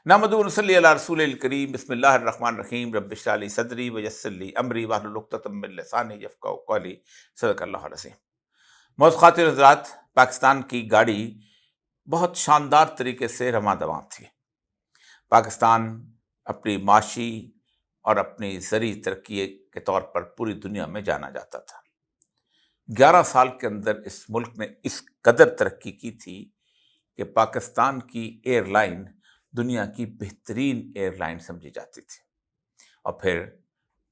نحمدہ و نصلی علی رسول الکریم بسم اللہ الرحمن الرحیم رب اشرح لی صدری ویسر لی امری واحلل عقدۃ من لسانی یفقہوا قولی صدق اللہ العظیم۔ معزز خواتین و حضرات، پاکستان کی گاڑی بہت شاندار طریقے سے رواں دواں تھی۔ پاکستان اپنی معاشی اور اپنی زرعی ترقی کے طور پر پوری دنیا میں جانا جاتا تھا۔ 11 سال کے اندر اس ملک نے اس قدر ترقی کی تھی کہ پاکستان کی ایئر لائن دنیا کی بہترین ایئر لائن سمجھی جاتی تھی۔ اور پھر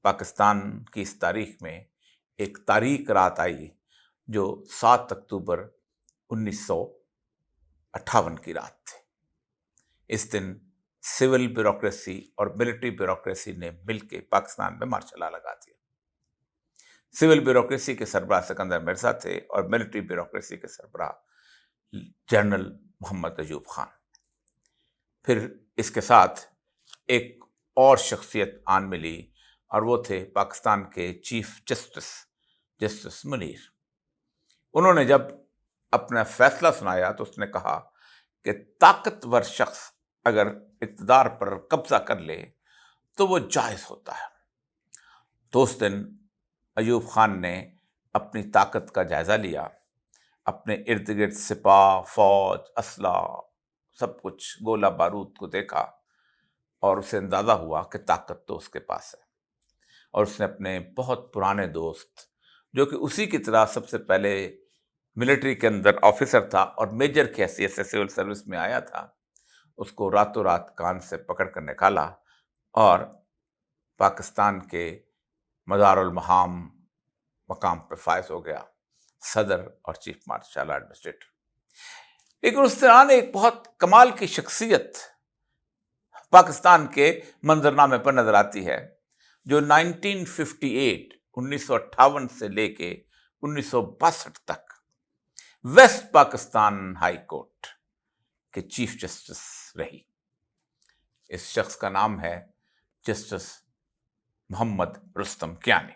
پاکستان کی اس تاریخ میں ایک تاریک رات آئی جو 7 اکتوبر 1958 کی رات تھی۔ اس دن سول بیوروکریسی اور ملٹری بیوروکریسی نے مل کے پاکستان میں مارشل لا لگا دیا۔ سول بیوروکریسی کے سربراہ سکندر مرزا تھے اور ملٹری بیوروکریسی کے سربراہ جنرل محمد ایوب خان۔ پھر اس کے ساتھ ایک اور شخصیت آن ملی اور وہ تھے پاکستان کے چیف جسٹس منیر۔ انہوں نے جب اپنا فیصلہ سنایا تو اس نے کہا کہ طاقتور شخص اگر اقتدار پر قبضہ کر لے تو وہ جائز ہوتا ہے۔ تو اس دن ایوب خان نے اپنی طاقت کا جائزہ لیا، اپنے ارد گرد سپاہ، فوج، اسلحہ، سب کچھ، گولہ بارود کو دیکھا اور اسے اندازہ ہوا کہ طاقت تو اس کے پاس ہے۔ اور اس نے اپنے بہت پرانے دوست، جو کہ اسی کی طرح سب سے پہلے ملٹری کے اندر آفیسر تھا اور میجر کی حیثیت سے سول سروس میں آیا تھا، اس کو راتوں رات کان سے پکڑ کر نکالا اور پاکستان کے مدار المہام مقام پہ فائز ہو گیا، صدر اور چیف مارشل ایڈمنسٹریٹر۔ لیکن اس دوران ایک بہت کمال کی شخصیت پاکستان کے منظرنامے پر نظر آتی ہے، جو 1958 سے لے کے 1962 تک ویسٹ پاکستان ہائی کورٹ کے چیف جسٹس رہی۔ اس شخص کا نام ہے جسٹس محمد رستم کیانی۔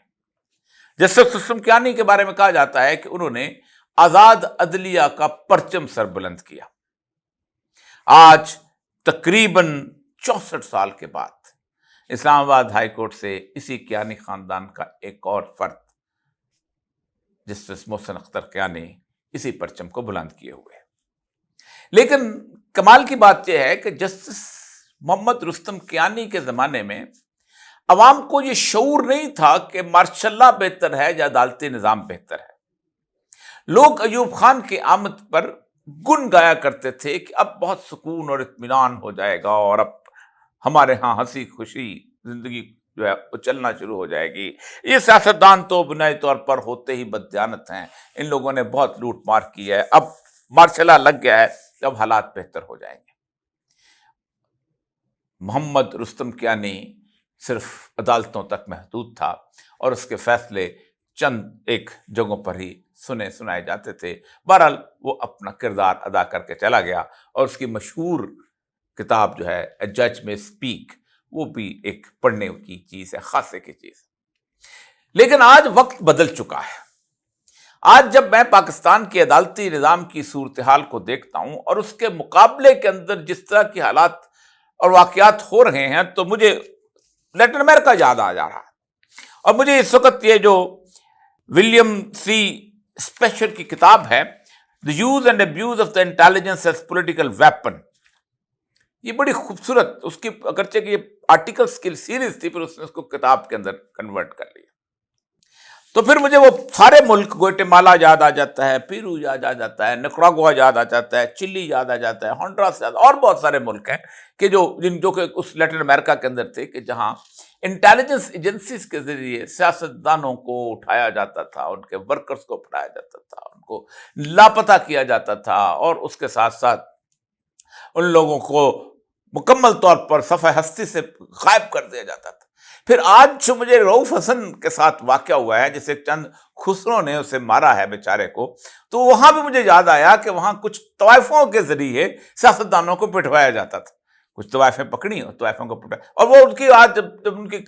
جسٹس رستم کیانی کے بارے میں کہا جاتا ہے کہ انہوں نے آزاد عدلیہ کا پرچم سر بلند کیا۔ آج تقریباً 64 سال کے بعد اسلام آباد ہائی کورٹ سے اسی کیانی خاندان کا ایک اور فرد جسٹس محسن اختر کیانی اسی پرچم کو بلند کیے ہوئے۔ لیکن کمال کی بات یہ ہے کہ جسٹس محمد رستم کیانی کے زمانے میں عوام کو یہ شعور نہیں تھا کہ مارشل لا بہتر ہے یا عدالتی نظام بہتر ہے۔ لوگ ایوب خان کی آمد پر گن گایا کرتے تھے کہ اب بہت سکون اور اطمینان ہو جائے گا اور اب ہمارے ہاں ہنسی خوشی زندگی جو ہے وہ چلنا شروع ہو جائے گی۔ یہ سیاستدان تو بنیادی طور پر ہوتے ہی بددیانت ہیں، ان لوگوں نے بہت لوٹ مار کی ہے، اب مارشل لا لگ گیا ہے، اب حالات بہتر ہو جائیں گے۔ محمد رستم کیانی صرف عدالتوں تک محدود تھا اور اس کے فیصلے چند ایک جگہوں پر ہی سنائے جاتے تھے۔ بہرحال وہ اپنا کردار ادا کر کے چلا گیا اور اس کی مشہور کتاب جو ہے اے جج میں اسپیک، وہ بھی ایک پڑھنے کی چیز ہے، خاصے کی چیز۔ لیکن آج وقت بدل چکا ہے۔ آج جب میں پاکستان کے عدالتی نظام کی صورتحال کو دیکھتا ہوں اور اس کے مقابلے کے اندر جس طرح کی حالات اور واقعات ہو رہے ہیں تو مجھے لیٹن امریکہ یاد آ جا رہا ہے۔ اور مجھے اس وقت یہ جو ولیم سی اسپیشل کی کتاب ہے The Use and Abuse of the Intelligence as Political Weapon، یہ بڑی خوبصورت، اس کی اگرچہ کہ یہ آرٹیکلز کی سیریز تھی پھر اس نے اس کو کتاب کے اندر کنورٹ کر لیا۔ تو پھر مجھے وہ سارے ملک، گوئٹمالا یاد آ جاتا ہے، پیرو یاد آ جاتا ہے، نکراگوا یاد آ جاتا ہے، چلی یاد آ جاتا ہے، ہونڈراس یاد، اور بہت سارے ملک ہیں کہ جو کہ اس لیٹن امریکہ کے اندر تھے کہ جہاں انٹیلیجنس ایجنسیز کے ذریعے سیاستدانوں کو اٹھایا جاتا تھا، ان کے ورکرز کو پڑھایا جاتا تھا، ان کو لاپتہ کیا جاتا تھا اور اس کے ساتھ ساتھ ان لوگوں کو مکمل طور پر صفحہ ہستی سے غائب کر دیا جاتا تھا۔ پھر آج جو مجھے رؤوف حسن کے ساتھ واقعہ ہوا ہے، جسے چند خسروں نے اسے مارا ہے بیچارے کو، تو وہاں بھی مجھے یاد آیا کہ وہاں کچھ طوائفوں کے ذریعے سیاستدانوں کو پٹوایا جاتا تھا۔ کچھ طوائفیں پکڑی اور طوائفوں کو پٹوایا، اور وہ ان کی آج جب ان کی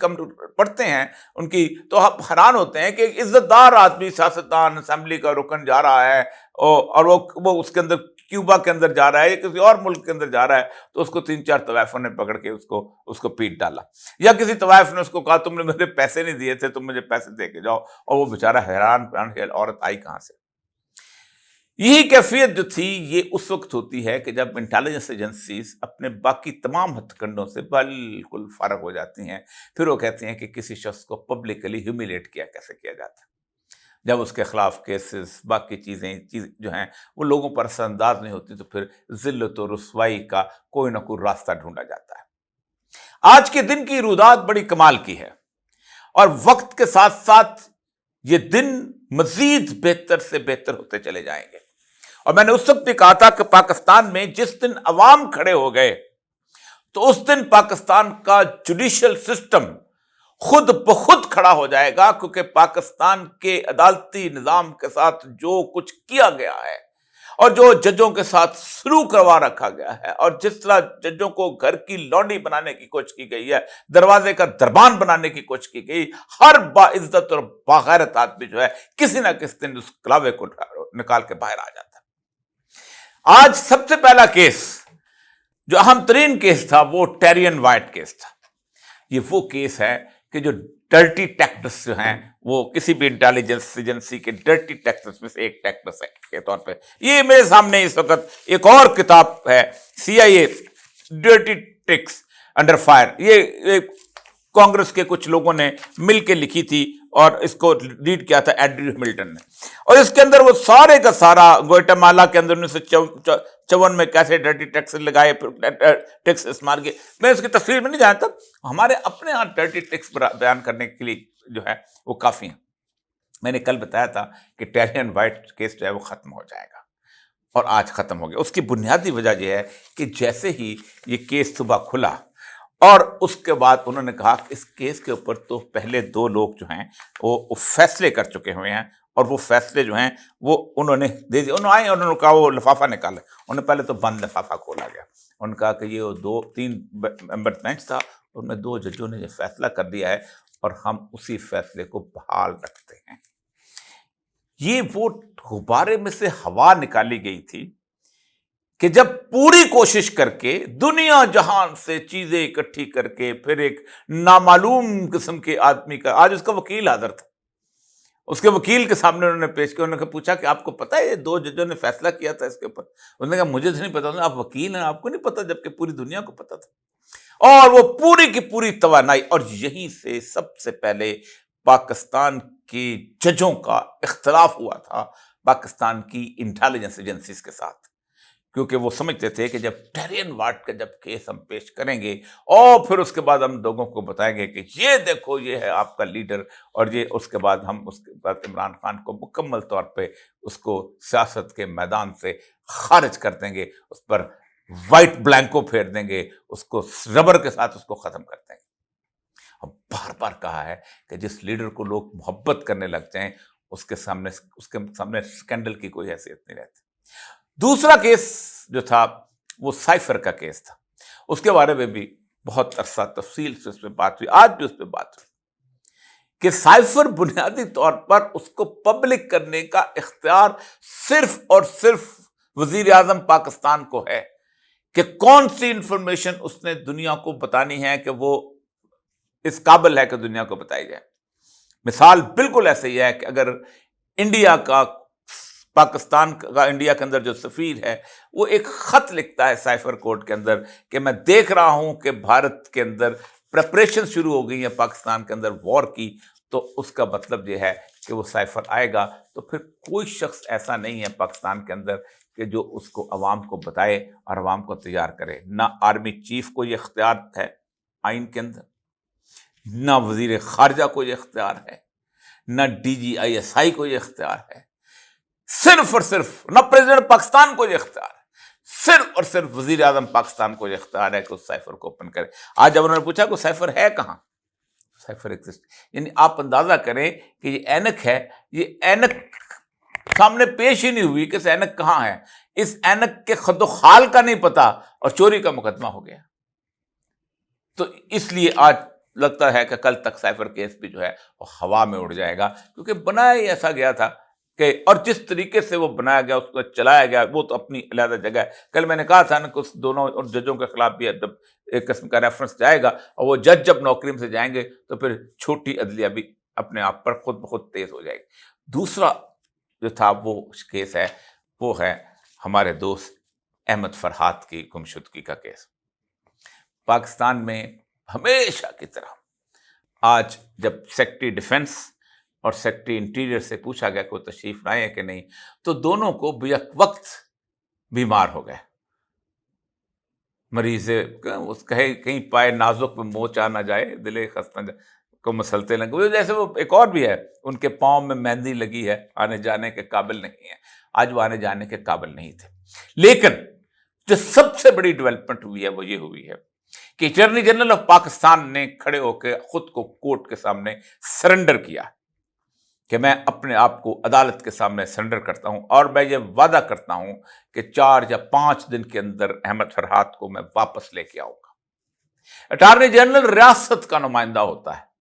پڑھتے ہیں ان کی تو آپ حیران ہوتے ہیں کہ عزت دار آدمی، سیاستدان، اسمبلی کا رکن جا رہا ہے اور وہ اس کے اندر کیوبا کے اندر جا رہا ہے یا کسی اور ملک کے اندر جا رہا ہے تو اس کو 3-4 طوائفوں نے پکڑ کے اس کو پیٹ ڈالا، یا کسی طوائف نے اس کو کہا تم نے مجھے پیسے نہیں دیے تھے، تم مجھے پیسے دے کے جاؤ، اور وہ بیچارہ حیران عورت آئی کہاں سے۔ یہی کیفیت جو تھی یہ اس وقت ہوتی ہے کہ جب انٹیلیجنس ایجنسیز اپنے باقی تمام ہتھ کنڈوں سے بالکل فارغ ہو جاتی ہیں، پھر وہ کہتے ہیں کہ کسی شخص کو پبلکلی ہیومیلیٹ کیسے کیا جاتا ہے، جب اس کے خلاف کیسز باقی چیزیں جو ہیں وہ لوگوں پر اثر انداز نہیں ہوتی تو پھر ذلت و رسوائی کا کوئی نہ کوئی راستہ ڈھونڈا جاتا ہے۔ آج کے دن کی رودات بڑی کمال کی ہے، اور وقت کے ساتھ ساتھ یہ دن مزید بہتر سے بہتر ہوتے چلے جائیں گے۔ اور میں نے اس وقت بھی کہا تھا کہ پاکستان میں جس دن عوام کھڑے ہو گئے تو اس دن پاکستان کا جوڈیشل سسٹم خود بخود کھڑا ہو جائے گا، کیونکہ پاکستان کے عدالتی نظام کے ساتھ جو کچھ کیا گیا ہے اور جو ججوں کے ساتھ سلوک کروا رکھا گیا ہے، اور جس طرح ججوں کو گھر کی لونڈی بنانے کی کوشش کی گئی ہے، دروازے کا دربان بنانے کی کوشش کی گئی، ہر باعزت اور باغیرت آدمی جو ہے کسی نہ کسی دن اس کلاوے کو نکال کے باہر آ جاتا ہے۔ آج سب سے پہلا کیس جو اہم ترین کیس تھا وہ ٹیرین وائٹ کیس تھا۔ یہ وہ کیس ہے کہ جو ڈرٹی ٹیکٹس جو ہیں وہ کسی بھی انٹیلیجنس ایجنسی کے ڈرٹی ٹیکٹس میں سے ایک ٹیکٹس ہے کے طور پہ۔ یہ میرے سامنے اس وقت ایک اور کتاب ہے، CIA dirty tax under fire, یہ کانگریس کے کچھ لوگوں نے مل کے لکھی تھی اور اس کو لیڈ کیا تھا اینڈریو ہملٹن نے، اور اس کے اندر وہ سارے کا سارا گوئٹمالا کے اندر 1954 میں کیسے ڈرٹی ٹیکس لگائے، ٹیکس استعمال کیے۔ میں اس کی تفصیل میں نہیں جانتا، ہمارے اپنے ہاں ڈرٹی ٹیکس بیان کرنے کے لیے جو ہے وہ کافی ہیں۔ میں نے کل بتایا تھا کہ ٹیرین وائٹ کیس جو ہے وہ ختم ہو جائے گا، اور آج ختم ہو گیا۔ اس کی بنیادی وجہ یہ ہے کہ جیسے ہی یہ کیس صبح کھلا اور اس کے بعد انہوں نے کہا کہ اس کیس کے اوپر تو پہلے 2 لوگ جو ہیں وہ فیصلے کر چکے ہوئے ہیں، اور وہ فیصلے جو ہیں وہ انہوں نے دے دیے۔ انہوں آئے اور انہوں نے کہا وہ لفافہ نکالا، انہوں نے پہلے تو بند لفافہ کھولا گیا، انہوں نے کہا کہ یہ 2-3 ممبر بینچ تھا، ان میں 2 ججوں نے یہ فیصلہ کر دیا ہے اور ہم اسی فیصلے کو بحال رکھتے ہیں۔ یہ وہ غبارے میں سے ہوا نکالی گئی تھی کہ جب پوری کوشش کر کے دنیا جہان سے چیزیں اکٹھی کر کے پھر ایک نامعلوم قسم کے آدمی کا، آج اس کا وکیل حاضر تھا، اس کے وکیل کے سامنے انہوں نے پیش کیا، انہوں نے پوچھا کہ آپ کو پتہ ہے یہ 2 ججوں نے فیصلہ کیا تھا اس کے اوپر؟ انہوں نے کہا مجھے تو نہیں پتا، آپ وکیل ہیں، آپ کو نہیں پتا، جبکہ پوری دنیا کو پتا تھا۔ اور وہ پوری کی پوری توانائی، اور یہیں سے سب سے پہلے پاکستان کی ججوں کا اختلاف ہوا تھا پاکستان کی انٹیلیجنس ایجنسیز کے ساتھ، کیونکہ وہ سمجھتے تھے کہ جب ٹیرین وائٹ کا جب کیس ہم پیش کریں گے اور پھر اس کے بعد ہم لوگوں کو بتائیں گے کہ یہ دیکھو یہ ہے آپ کا لیڈر، اور یہ اس کے بعد ہم اس کے بعد عمران خان کو مکمل طور پہ اس کو سیاست کے میدان سے خارج کر دیں گے، اس پر وائٹ بلینکو پھیر دیں گے، اس کو ربر کے ساتھ اس کو ختم کر دیں گے۔ اب بار بار کہا ہے کہ جس لیڈر کو لوگ محبت کرنے لگ جائیں اس کے سامنے اسکینڈل کی کوئی حیثیت نہیں رہتی۔ دوسرا کیس جو تھا وہ سائفر کا کیس تھا، اس کے بارے میں بھی بہت عرصہ تفصیل سے اس پہ بات ہوئی، آج بھی اس پہ بات ہوئی کہ سائفر بنیادی طور پر اس کو پبلک کرنے کا اختیار صرف اور صرف وزیر اعظم پاکستان کو ہے کہ کون سی انفارمیشن اس نے دنیا کو بتانی ہے کہ وہ اس قابل ہے کہ دنیا کو بتائی جائے۔ مثال بالکل ایسے ہی ہے کہ اگر انڈیا کا، پاکستان کا انڈیا کے اندر جو سفیر ہے وہ ایک خط لکھتا ہے سائفر کوڈ کے اندر کہ میں دیکھ رہا ہوں کہ بھارت کے اندر پریپریشن شروع ہو گئی ہیں پاکستان کے اندر وار کی، تو اس کا مطلب یہ ہے کہ وہ سائفر آئے گا، تو پھر کوئی شخص ایسا نہیں ہے پاکستان کے اندر کہ جو اس کو عوام کو بتائے اور عوام کو تیار کرے۔ نہ آرمی چیف کو یہ اختیار ہے آئین کے اندر، نہ وزیر خارجہ کو یہ اختیار ہے، نہ DGISI کو یہ اختیار ہے، صرف اور صرف نہ پریزیڈنٹ پاکستان کو یہ اختیار ہے، صرف اور صرف وزیر اعظم پاکستان کو یہ اختیار ہے کہ اس سائفر کو اوپن کرے۔ آج جب انہوں نے پوچھا کہ سائفر ہے کہاں، سائفر ایگزسٹ، یعنی آپ اندازہ کریں کہ یہ اینک ہے، یہ اینک سامنے پیش ہی نہیں ہوئی کہ اینک کہاں ہے، اس اینک کے خد و خال کا نہیں پتا اور چوری کا مقدمہ ہو گیا۔ تو اس لیے آج لگتا ہے کہ کل تک سائفر کیس بھی جو ہے وہ ہوا میں اڑ جائے گا، کیونکہ بنایا ہی ایسا گیا تھا کہ اور جس طریقے سے وہ بنایا گیا، اس کو چلایا گیا، وہ تو اپنی علیحدہ جگہ ہے۔ کل میں نے کہا تھا نا کہ اس دونوں اور ججوں کے خلاف بھی جب ایک قسم کا ریفرنس جائے گا اور وہ جج جب نوکری سے جائیں گے تو پھر چھوٹی عدلیہ بھی اپنے آپ پر خود بخود تیز ہو جائے گی۔ دوسرا جو تھا وہ کیس ہے، وہ ہے ہمارے دوست احمد فرحات کی گمشدگی کا کیس۔ پاکستان میں ہمیشہ کی طرح آج جب سیکرٹری ڈیفنس اور سیکرٹری انٹیریئر سے پوچھا گیا کہ وہ تشریف لائے ہیں کہ نہیں، تو دونوں کو بیک وقت بیمار ہو گئے۔ مریض کہے کہیں پائے نازک میں موچ آ نہ جائے، دل خستہ کو مسلتے لگے، جیسے وہ ایک اور بھی ہے، ان کے پاؤں میں مہندی لگی ہے، آنے جانے کے قابل نہیں ہے۔ آج وہ آنے جانے کے قابل نہیں تھے۔ لیکن جو سب سے بڑی ڈیولپمنٹ ہوئی ہے وہ یہ ہوئی ہے کہ اٹارنی جنرل آف پاکستان نے کھڑے ہو کے خود کو کورٹ کے سامنے سرنڈر کیا کہ میں اپنے آپ کو عدالت کے سامنے سرنڈر کرتا ہوں، اور میں یہ وعدہ کرتا ہوں کہ 4 یا 5 دن کے اندر احمد فرحات کو میں واپس لے کے آؤں گا۔ اٹارنی جنرل ریاست کا نمائندہ ہوتا ہے،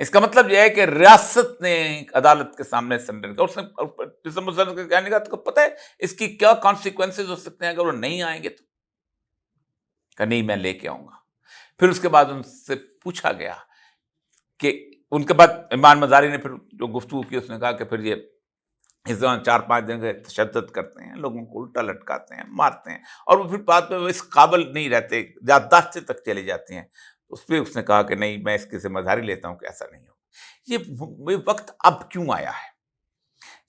اس کا مطلب یہ ہے کہ ریاست نے عدالت کے سامنے سرنڈر کیا۔ اس نے کہنے کا تو پتہ ہے اس کی کیا کانسیکوینسز ہو سکتے ہیں اگر وہ نہیں آئیں گے تو، کہ نہیں میں لے کے آؤں گا۔ پھر اس کے بعد ان سے پوچھا گیا کہ ان کے بعد ایمان مزاری نے پھر جو گفتگو کی، اس نے کہا کہ پھر یہ اس دوران 4-5 دن کے تشدد کرتے ہیں، لوگوں کو الٹا لٹکاتے ہیں، مارتے ہیں، اور وہ پھر بعد میں وہ اس قابل نہیں رہتے، یادداشتیں تک چلی جاتی ہیں۔ اس پہ اس نے کہا کہ نہیں میں اس کی ذمہ داری لیتا ہوں کہ ایسا نہیں ہو۔ یہ وقت اب کیوں آیا ہے؟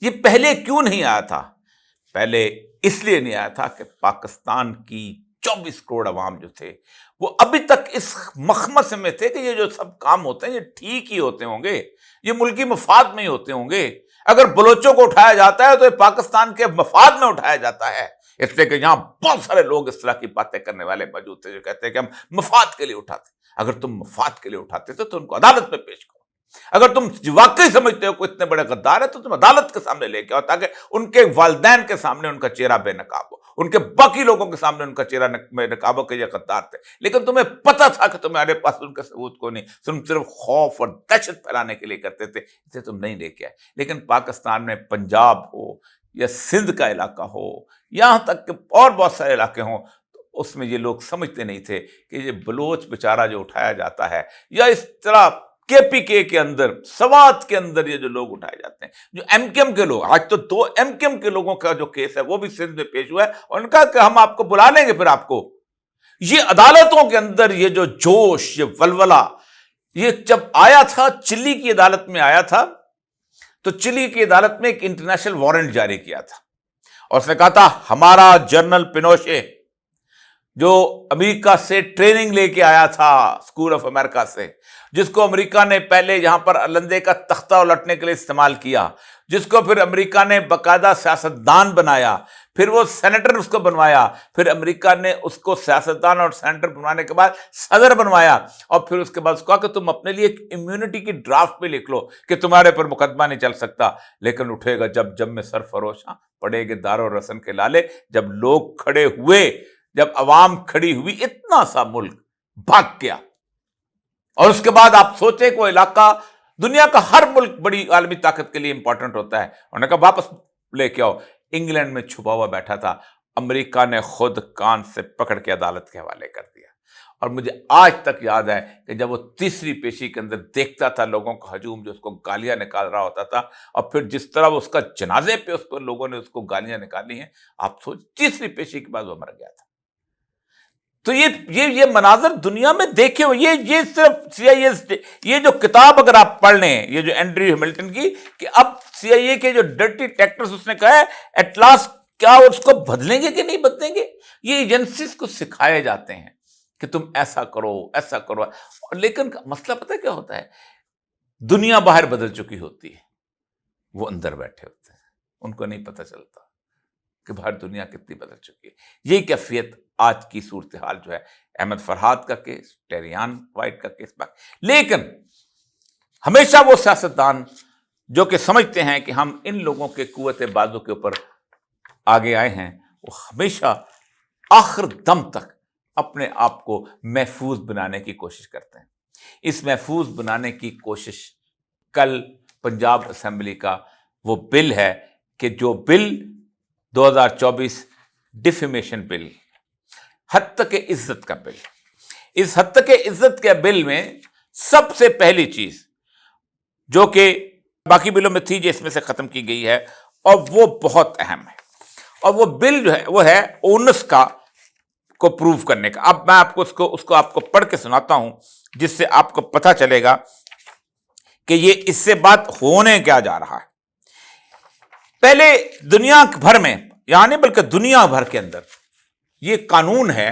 یہ پہلے کیوں نہیں آیا تھا؟ پہلے اس لیے نہیں آیا تھا کہ پاکستان کی 24 کروڑ عوام جو تھے وہ ابھی تک اس مخمس میں تھے کہ یہ جو سب کام ہوتے ہیں یہ ٹھیک ہی ہوتے ہوں گے، یہ ملکی مفاد میں ہی ہوتے ہوں گے۔ اگر بلوچوں کو اٹھایا جاتا ہے تو یہ پاکستان کے مفاد میں اٹھایا جاتا ہے، اس لیے کہ یہاں بہت سارے لوگ اس طرح کی باتیں کرنے والے موجود تھے جو کہتے ہیں کہ ہم مفاد کے لیے اٹھاتے۔ اگر تم مفاد کے لیے اٹھاتے تھے تو ان کو عدالت میں پیش کرو۔ اگر تم واقعی سمجھتے ہو کہ اتنے بڑے غدار ہے تو تم عدالت کے سامنے لے کے آؤ، تاکہ ان کے والدین کے سامنے ان کا چہرہ بے نقاب ہو، ان کے باقی لوگوں کے سامنے ان کا چہرہ بے نقاب ہو کہ یہ غدار تھے۔ لیکن تمہیں پتہ تھا کہ تمہارے پاس ان کا ثبوت کو نہیں، تم صرف خوف اور دہشت پھیلانے کے لیے کرتے تھے، اسے تم نہیں لے کے آئے۔ لیکن پاکستان میں پنجاب ہو یا سندھ کا علاقہ ہو، یہاں تک کہ اور بہت سارے علاقے ہوں، تو اس میں یہ لوگ سمجھتے نہیں تھے کہ یہ بلوچ بیچارہ جو اٹھایا جاتا ہے، یا اس طرح کے کے اندر، سوات کے اندر یہ جو لوگ اٹھائے جاتے ہیں، جو ایم کیم کے لوگ، آج تو 2 ایم کیم کے لوگوں کا جو کیس ہے وہ بھی سندھ میں پیش ہوا ہے، اور ان کا کہ ہم آپ کو بلا لیں گے پھر آپ کو۔ یہ عدالتوں کے اندر یہ جو جوش، یہ ولولہ، یہ جب آیا تھا چلی کی عدالت میں آیا تھا، تو چلی کی عدالت میں ایک انٹرنیشنل وارنٹ جاری کیا تھا، اور اس نے کہا تھا ہمارا جنرل پینوشے جو امریکہ سے ٹریننگ لے کے آیا تھا، اسکول آف امریکہ سے، جس کو امریکہ نے پہلے یہاں پر الندے کا تختہ الٹنے کے لیے استعمال کیا، جس کو پھر امریکہ نے باقاعدہ سیاستدان بنایا، پھر وہ سینیٹر اس کو بنوایا، پھر امریکہ نے اس کو سیاستدان اور سینیٹر بنوانے کے بعد صدر بنوایا، اور پھر اس کے بعد اس کو کہا کہ تم اپنے لیے ایک امیونٹی کی ڈرافٹ پہ لکھ لو کہ تمہارے پر مقدمہ نہیں چل سکتا، لیکن اٹھے گا جب میں سر فروش، ہاں پڑے گے دار و رسن کے لالے۔ جب لوگ کھڑے ہوئے، جب عوام کھڑی ہوئی، اتنا سا ملک بھاگ گیا۔ اور اس کے بعد آپ سوچیں کہ وہ علاقہ، دنیا کا ہر ملک بڑی عالمی طاقت کے لیے امپورٹنٹ ہوتا ہے، انہوں نے کہا واپس لے کے آؤ۔ انگلینڈ میں چھپا ہوا بیٹھا تھا، امریکہ نے خود کان سے پکڑ کے عدالت کے حوالے کر دیا۔ اور مجھے آج تک یاد ہے کہ جب وہ تیسری پیشی کے اندر دیکھتا تھا لوگوں کا ہجوم جو اس کو گالیاں نکال رہا ہوتا تھا، اور پھر جس طرح وہ اس کا جنازے پہ اس کو لوگوں نے اس کو گالیاں نکالی ہیں، آپ سوچ، تیسری پیشی کے بعد وہ مر گیا تھا۔ تو یہ مناظر دنیا میں دیکھے ہو، یہ صرف سی آئی اے، یہ جو کتاب اگر آپ پڑھ لیں، یہ جو اینڈریو ہیملٹن کی، کہ اب سی آئی اے کے جو ڈرٹی ٹیکٹرز اس نے کہا ہے ایٹ لاسٹ، کیا اس کو بدلیں گے کہ نہیں بدلیں گے؟ یہ ایجنسیز کو سکھائے جاتے ہیں کہ تم ایسا کرو ایسا کرو، لیکن مسئلہ پتہ کیا ہوتا ہے؟ دنیا باہر بدل چکی ہوتی ہے، وہ اندر بیٹھے ہوتے ہیں، ان کو نہیں پتہ چلتا کہ باہر دنیا کتنی بدل چکی ہے۔ یہی کیفیت آج کی صورتحال جو ہے، احمد فرحات کا کیس، ٹیریان وائٹ کا کیس، لیکن ہمیشہ وہ سیاستدان جو کہ سمجھتے ہیں کہ ہم ان لوگوں کے قوت بازو کے اوپر آگے آئے ہیں، وہ ہمیشہ آخر دم تک اپنے آپ کو محفوظ بنانے کی کوشش کرتے ہیں۔ اس محفوظ بنانے کی کوشش، کل پنجاب اسمبلی کا وہ بل ہے کہ جو بل 2024 ڈیفیمیشن بل، حتیٰ کہ عزت کا بل، اس حتیٰ کہ عزت کے بل میں سب سے پہلی چیز جو کہ باقی بلوں میں تھی جو اس میں سے ختم کی گئی ہے، اور وہ بہت اہم ہے، اور وہ بل جو ہے وہ ہے اونس کا کو پروف کرنے کا۔ اب میں آپ کو اس کو آپ کو پڑھ کے سناتا ہوں، جس سے آپ کو پتہ چلے گا کہ یہ اس سے بات ہونے کیا جا رہا ہے۔ پہلے دنیا بھر میں، یعنی بلکہ دنیا بھر کے اندر یہ قانون ہے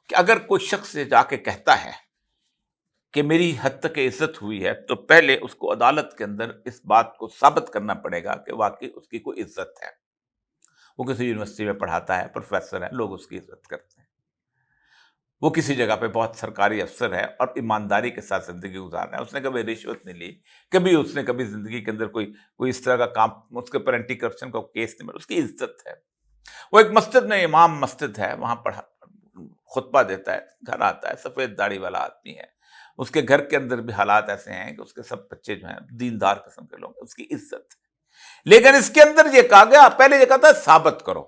کہ اگر کوئی شخص جا کے کہتا ہے کہ میری حد تک عزت ہوئی ہے، تو پہلے اس کو عدالت کے اندر اس بات کو ثابت کرنا پڑے گا کہ واقعی اس کی کوئی عزت ہے۔ وہ کسی یونیورسٹی میں پڑھاتا ہے، پروفیسر ہے، لوگ اس کی عزت کرتے ہیں۔ وہ کسی جگہ پہ بہت سرکاری افسر ہے اور ایمانداری کے ساتھ زندگی گزار رہا ہے، اس نے کبھی رشوت نہیں لی، کبھی زندگی کے اندر کوئی اس طرح کا کام، اس کے اوپر اینٹی کرپشن کا کیس نہیں ملا، اس کی عزت ہے۔ وہ ایک مسجد میں امام مسجد ہے، وہاں پڑھا خطبہ دیتا ہے، گھر آتا ہے، سفید داڑھی والا آدمی ہے، اس کے گھر کے اندر بھی حالات ایسے ہیں کہ اس کے سب بچے جو ہیں دیندار قسم کے لوگ، اس کی عزت ہے۔ لیکن اس کے اندر یہ کہا گیا، پہلے یہ کہا تھا ثابت کرو۔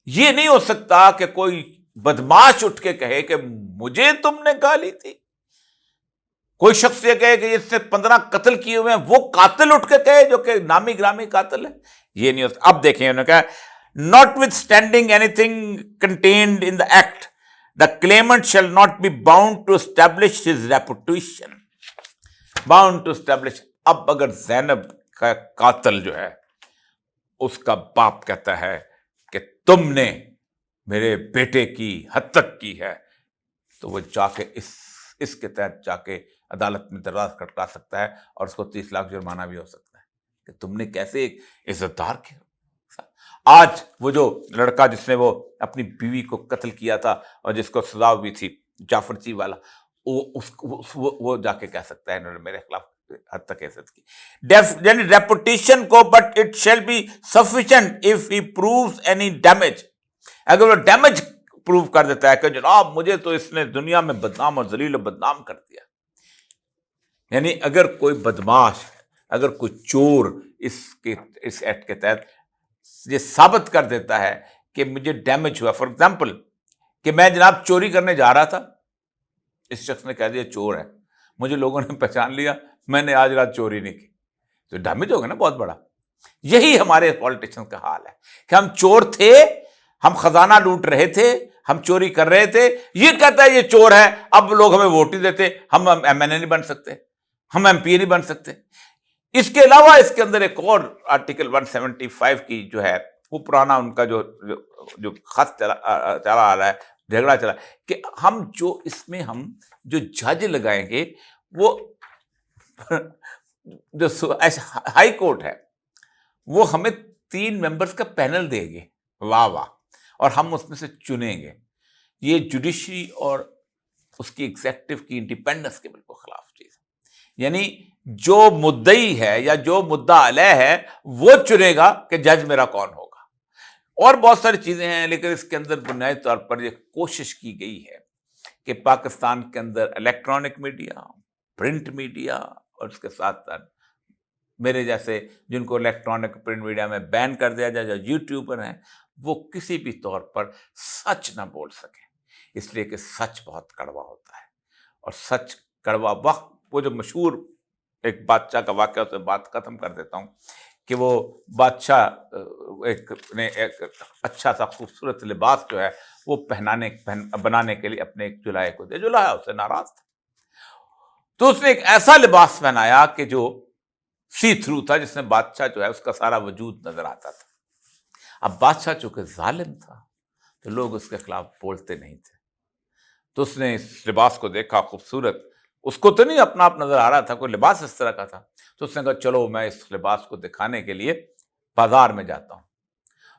یہ نہیں ہو سکتا کہ کوئی بدماش اٹھ کے کہے کہ مجھے تم نے گالی تھی۔ کوئی شخص یہ کہے کہ اس نے 15 قتل کیے ہوئے ہیں، وہ قاتل اٹھ کے کہے جو کہ نامی گرامی قاتل ہے، یہ نہیں ہو سکتا۔ اب دیکھیں انہوں نے کہا notwithstanding anything contained in the act, the claimant shall not be bound to establish his reputation. Bound to establish. اب اگر زینب کا قاتل جو ہے اس کا باپ کہتا ہے کہ تم نے میرے بیٹے کی حد تک کی ہے، تو وہ جا کے اس کے تحت جا کے عدالت میں دروازہ کھٹکھا سکتا ہے اور اس کو 30 لاکھ جرمانہ بھی ہو سکتا ہے کہ تم نے کیسے ایک عزت دار کیا۔ آج وہ جو لڑکا جس نے وہ اپنی بیوی کو قتل کیا تھا اور جس کو سزا ہوئی تھی، جعفر چی والا، وہ جا کے کہہ سکتا ہے انہوں نے میرے خلاف حد تک عزت کی، یعنی ریپوٹیشن کو، but it shall be sufficient if he proves any damage. اگر وہ ڈیمیج پروو کر دیتا ہے کہ جناب مجھے تو اس نے دنیا میں بدنام اور ذلیل و بدنام کر دیا، یعنی اگر کوئی بدماش، اگر کوئی چور اس ایکٹ کے تحت یہ ثابت کر دیتا ہے کہ مجھے ڈیمیج ہوا، فار ایگزامپل کہ میں جناب چوری کرنے جا رہا تھا، اس شخص نے کہہ دیا چور ہے، مجھے لوگوں نے پہچان لیا، میں نے آج رات چوری نہیں کی، تو ڈیمیج ہوگا نا بہت بڑا۔ یہی ہمارے پولیٹیشن کا حال ہے کہ ہم چور تھے، ہم خزانہ لوٹ رہے تھے، ہم چوری کر رہے تھے، یہ کہتا ہے یہ چور ہے، اب لوگ ہمیں ووٹ ہی دیتے، ہم ایم این اے نہیں بن سکتے، ہم ایم پی اے نہیں بن سکتے۔ اس کے علاوہ اس کے اندر ایک اور آرٹیکل 175 کی جو ہے، وہ پرانا ان کا جو خط چلا آ رہا ہے، جھگڑا چلا کہ ہم جو اس میں ہم جو جج لگائیں گے، وہ جو ہائی کورٹ ہے وہ ہمیں 3 ممبرز کا پینل دے گے، واہ واہ، اور ہم اس میں سے چنیں گے۔ یہ جوڈیشری اور اس کی ایگزیکٹو کی انڈیپینڈنس کے بالکل خلاف چیز ہے۔ یعنی جو مدعی ہے یا جو مدعا علیہ ہے وہ چنے گا کہ جج میرا کون ہوگا، اور بہت ساری چیزیں ہیں۔ لیکن اس کے اندر بنیادی طور پر یہ کوشش کی گئی ہے کہ پاکستان کے اندر الیکٹرانک میڈیا، پرنٹ میڈیا، اور اس کے ساتھ ساتھ میرے جیسے جن کو الیکٹرانک پرنٹ میڈیا میں بین کر دیا جائے، جو یوٹیوبر ہیں، وہ کسی بھی طور پر سچ نہ بول سکیں، اس لیے کہ سچ بہت کڑوا ہوتا ہے، اور سچ کڑوا وقت، وہ جو مشہور ایک بادشاہ کا واقعہ، سے بات ختم کر دیتا ہوں کہ وہ بادشاہ ایک اچھا سا خوبصورت لباس جو ہے وہ بنانے کے لیے اپنے ایک جلائے کو دیا، جلائے اس سے ناراض تھا، تو اس نے ایک ایسا لباس پہنایا کہ جو سی تھرو تھا، جس میں بادشاہ جو ہے اس کا سارا وجود نظر آتا تھا۔ اب بادشاہ چونکہ ظالم تھا تو لوگ اس کے خلاف بولتے نہیں تھے، تو اس نے اس لباس کو دیکھا، خوبصورت، اس کو تو نہیں اپنا آپ نظر آ رہا تھا، کوئی لباس اس طرح کا تھا، تو اس نے کہا چلو میں اس لباس کو دکھانے کے لیے بازار میں جاتا ہوں۔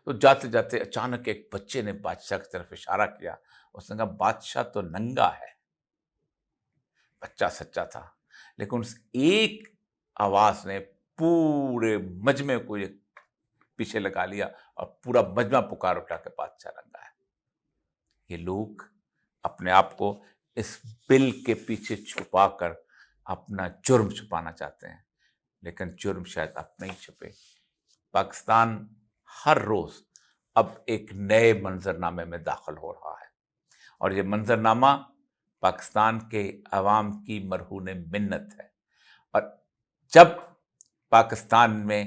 تو جاتے جاتے اچانک ایک بچے نے بادشاہ کی طرف اشارہ کیا، اس نے کہا بادشاہ تو ننگا ہے۔ بچہ سچا تھا، لیکن اس ایک آواز نے پورے مجمع کو یہ پیچھے لگا لیا، اور پورا مجمع پکار اٹھا کہ بادشاہ ننگا ہے۔ یہ لوگ اپنے آپ کو اس بل کے پیچھے چھپا کر اپنا جرم چھپانا چاہتے ہیں، لیکن جرم شاید اب نہیں چھپے، پاکستان ہر روز اب ایک نئے منظرنامے میں داخل ہو رہا ہے، اور یہ منظرنامہ پاکستان کے عوام کی مرہون منت ہے۔ اور جب پاکستان میں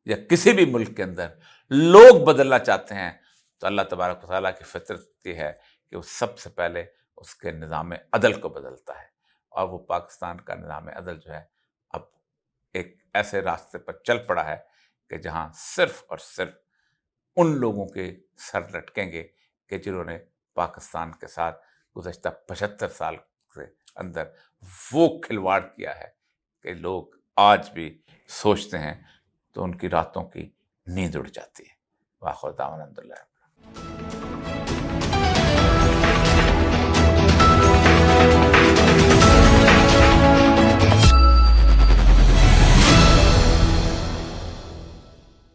یا کسی بھی ملک کے اندر لوگ بدلنا چاہتے ہیں تو اللہ تبارک و تعالیٰ کی فطرت یہ ہے کہ وہ سب سے پہلے اس کے نظام عدل کو بدلتا ہے، اور وہ پاکستان کا نظام عدل جو ہے اب ایک ایسے راستے پر چل پڑا ہے کہ جہاں صرف اور صرف ان لوگوں کے سر لٹکیں گے کہ جنہوں نے پاکستان کے ساتھ گزشتہ 75 سال کے اندر وہ کھلواڑ کیا ہے کہ لوگ آج بھی سوچتے ہیں تو ان کی راتوں کی نیند اڑ جاتی ہے۔ وآخر دعوانا الحمدللہ۔